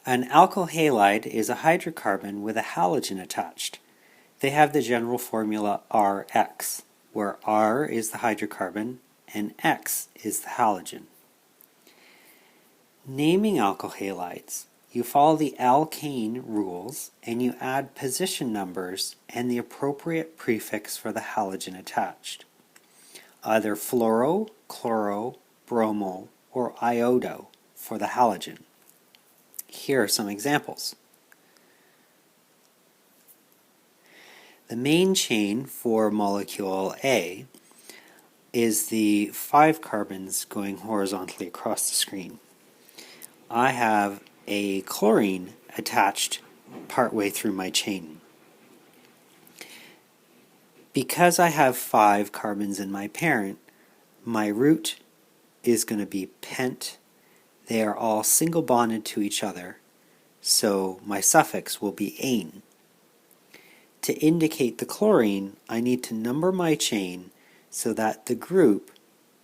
An alkyl halide is a hydrocarbon with a halogen attached. They have the general formula Rx, where R is the hydrocarbon and X is the halogen. Naming alkyl halides, you follow the alkane rules and you add position numbers and the appropriate prefix for the halogen attached, either fluoro, chloro, bromo, or iodo for the halogen. Here are some examples. The main chain for molecule A is the 5 carbons going horizontally across the screen. I have a chlorine attached partway through my chain. Because I have 5 carbons in my parent, my root is going to be pent. They are all single bonded to each other, so my suffix will be ane. To indicate the chlorine, I need to number my chain so that the group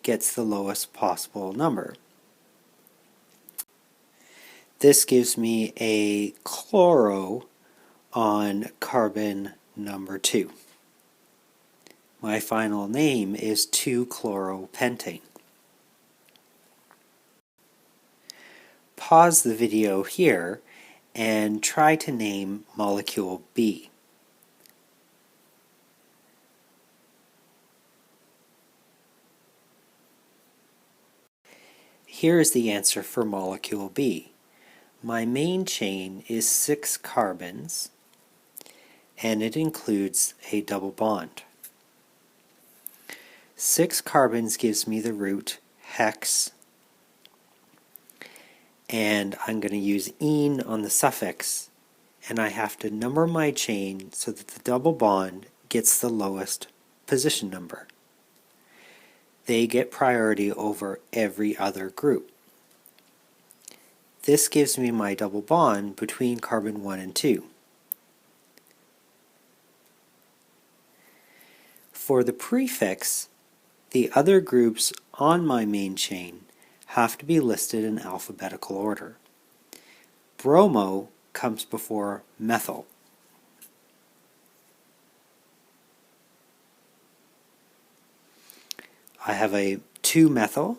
gets the lowest possible number. This gives me a chloro on carbon number 2. My final name is 2-chloropentane. Pause the video here and try to name molecule B. Here is the answer for molecule B. My main chain is 6 carbons and it includes a double bond. 6 carbons gives me the root hex, and I'm going to use ene on the suffix, and I have to number my chain so that the double bond gets the lowest position number. They get priority over every other group. This gives me my double bond between carbon 1 and 2. For the prefix, the other groups on my main chain have to be listed in alphabetical order. Bromo comes before methyl. I have a 2-methyl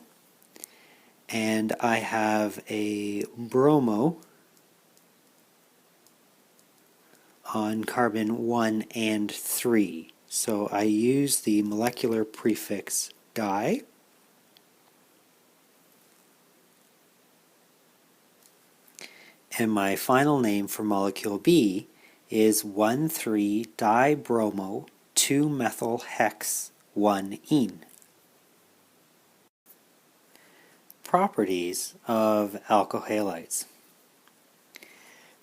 and I have a bromo on carbon 1 and 3. So I use the molecular prefix di. And my final name for molecule B is 1,3-dibromo 2-methyl hex 1-ene. Properties of alkyl halides.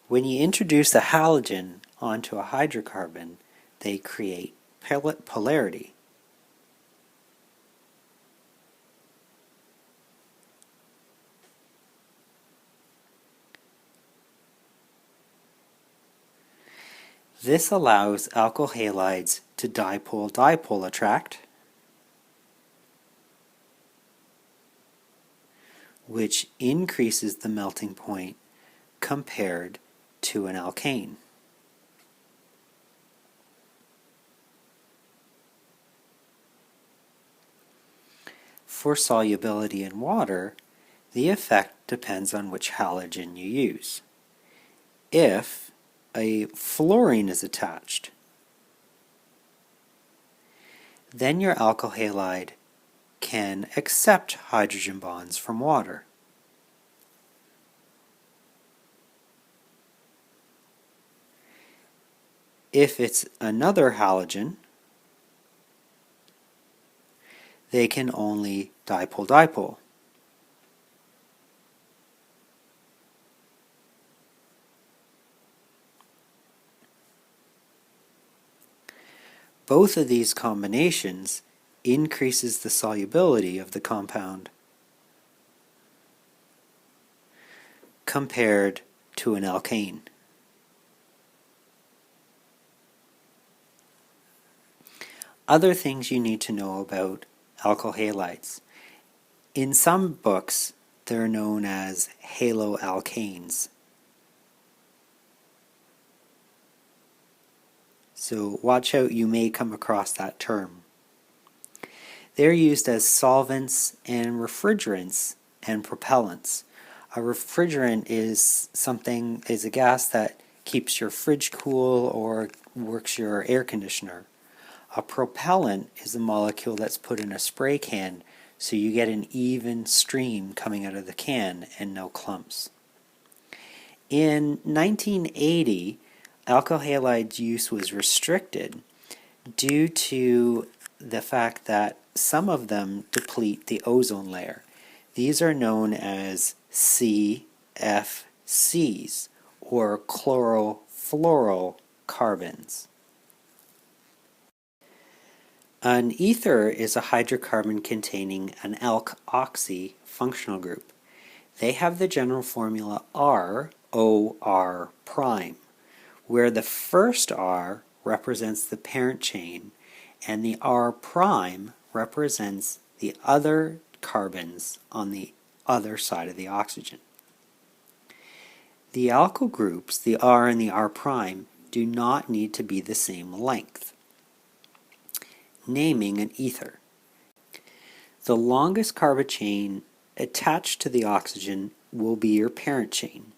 When you introduce a halogen onto a hydrocarbon, they create polarity. This allows alkyl halides to dipole-dipole attract, which increases the melting point compared to an alkane. For solubility in water, the effect depends on which halogen you use. If a fluorine is attached, then your alkyl halide can accept hydrogen bonds from water. If it's another halogen, they can only dipole-dipole. Both of these combinations increases the solubility of the compound compared to an alkane. Other things you need to know about alkyl halides. In some books, they're known as haloalkanes. so watch out, you may come across that term. They're used as solvents and refrigerants and propellants. A refrigerant is a gas that keeps your fridge cool or works your air conditioner. A propellant is a molecule that's put in a spray can so you get an even stream coming out of the can and no clumps. In 1980, alkyl halide use was restricted due to the fact that some of them deplete the ozone layer. These are known as CFCs, or chlorofluorocarbons. An ether is a hydrocarbon containing an alkoxy functional group. They have the general formula ROR prime, where the first R represents the parent chain and the R prime represents the other carbons on the other side of the oxygen. The alkyl groups, the R and the R prime, do not need to be the same length. Naming an ether. The longest carbon chain attached to the oxygen will be your parent chain.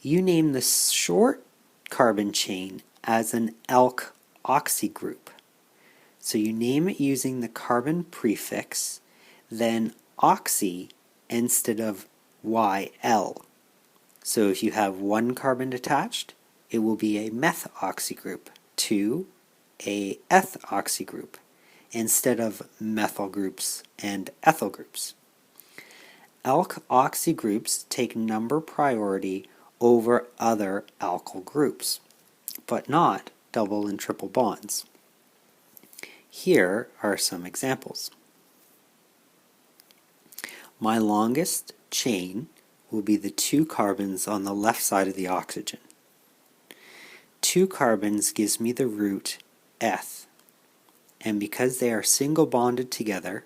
You name the short carbon chain as an Alkoxy group. So you name it using the carbon prefix, then oxy instead of YL. So if you have one carbon attached, it will be a methoxy group. 2, a ethoxy group, instead of methyl groups and ethyl groups. Alkoxy groups take number priority over other alkyl groups, but not double and triple bonds. Here are some examples. My longest chain will be the 2 carbons on the left side of the oxygen. 2 carbons gives me the root eth, and because they are single bonded together,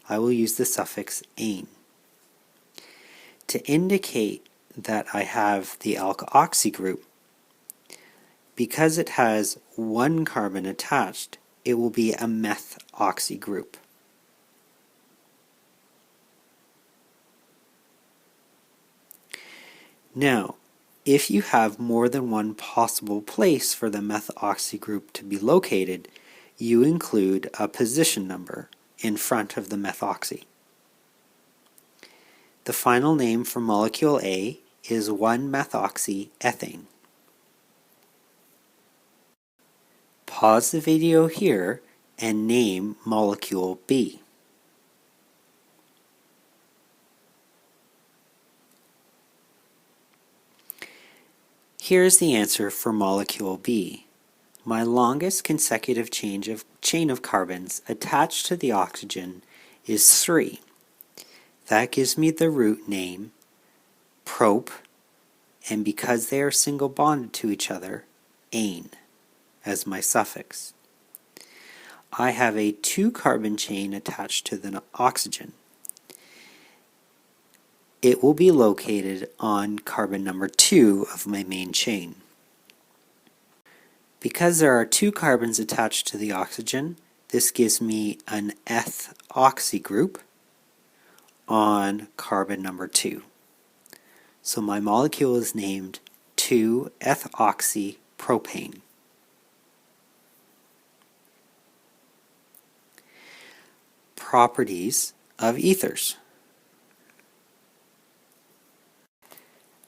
I will use the suffix -ane. To indicate that I have the alkoxy group, because it has 1 carbon attached, it will be a methoxy group. Now, if you have more than one possible place for the methoxy group to be located, you include a position number in front of the methoxy. The final name for molecule A is 1-methoxyethane. Pause the video here and name molecule B. Here's the answer for molecule B. My longest consecutive chain of carbons attached to the oxygen is 3. That gives me the root name, prop, and because they are single bonded to each other, ane, as my suffix. I have a 2 carbon chain attached to the oxygen. It will be located on carbon number 2 of my main chain. Because there are 2 carbons attached to the oxygen, this gives me an ethoxy group on carbon number 2. So my molecule is named 2-ethoxypropane. Properties of ethers.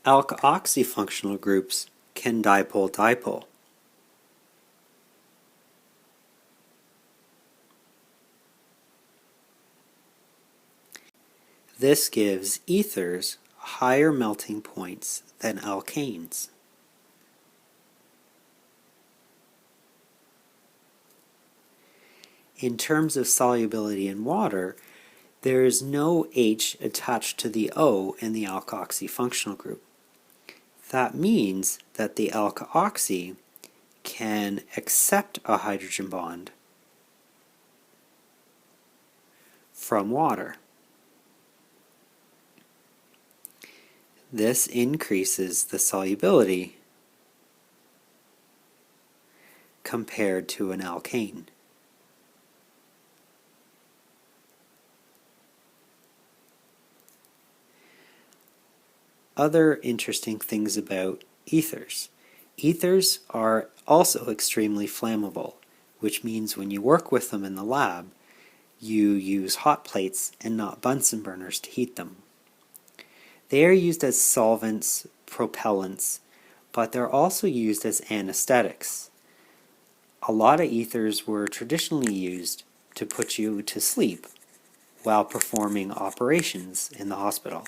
Alkoxy functional groups can dipole-dipole. This gives ethers higher melting points than alkanes. In terms of solubility in water, there is no H attached to the O in the alkoxy functional group. That means that the alkoxy can accept a hydrogen bond from water. This increases the solubility compared to an alkane. Other interesting things about ethers. Ethers are also extremely flammable, which means when you work with them in the lab, you use hot plates and not Bunsen burners to heat them. They are used as solvents, propellants, but they're also used as anesthetics. A lot of ethers were traditionally used to put you to sleep while performing operations in the hospital.